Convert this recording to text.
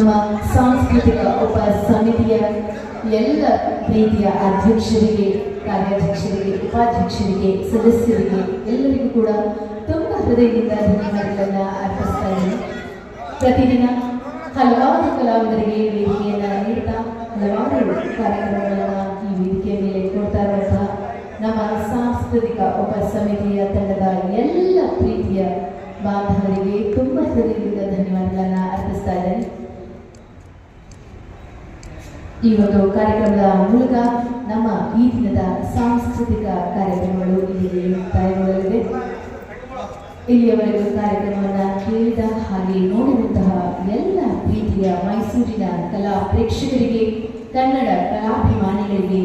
ನಮ್ಮ ಸಾಂಸ್ಕೃತಿಕ ಉಪ ಸಮಿತಿಯ ಎಲ್ಲ ಪ್ರೀತಿಯ ಅಧ್ಯಕ್ಷರಿಗೆ, ಕಾರ್ಯಾಧ್ಯಕ್ಷರಿಗೆ, ಉಪಾಧ್ಯಕ್ಷರಿಗೆ, ಸದಸ್ಯರಿಗೆ ಎಲ್ಲರಿಗೂ ಕೂಡ ತುಂಬ ಹೃದಯದಿಂದ ಧನ್ಯವಾದಗಳನ್ನು ಅರ್ಪಿಸ್ತಾ ಇದ್ದೀನಿ. ಪ್ರತಿದಿನ ಹಲವಾರು ಕಲಾವಿದರಿಗೆ ವೇದಿಕೆಯನ್ನು ನೀಡ್ತಾ ಹಲವಾರು ಕಾರ್ಯಕ್ರಮಗಳನ್ನು ಈ ವೇದಿಕೆಯ ಮೇಲೆ ಕೊಡ್ತಾ ಇರುವಂತಹ ನಮ್ಮ ಸಾಂಸ್ಕೃತಿಕ ಉಪ ಸಮಿತಿಯ ತಂಡದ ಎಲ್ಲ ಪ್ರೀತಿಯ ಬಾಂಧವರಿಗೆ ತುಂಬ ಹೃದಯದಿಂದ ಧನ್ಯವಾದಗಳನ್ನು ಅರ್ಪಿಸ್ತಾ ಇದ್ದೇನೆ. ಈ ಒಂದು ಕಾರ್ಯಕ್ರಮದ ಮೂಲಕ ನಮ್ಮ ಈ ದಿನದ ಸಾಂಸ್ಕೃತಿಕ ಕಾರ್ಯಕ್ರಮಗಳು ಇಲ್ಲಿ ಮುಕ್ತಾಯಗೊಳ್ಳಲಿದೆ. ಇಲ್ಲಿಯವರೆಗೂ ಕಾರ್ಯಕ್ರಮವನ್ನು ಕೇಳಿದ ಹಾಗೆ ನೋಡಿದಂತಹ ಎಲ್ಲ ಪ್ರೀತಿಯ ಮೈಸೂರಿನ ಕಲಾ ಪ್ರೇಕ್ಷಕರಿಗೆ, ಕನ್ನಡ ಕಲಾಭಿಮಾನಿಗಳಿಗೆ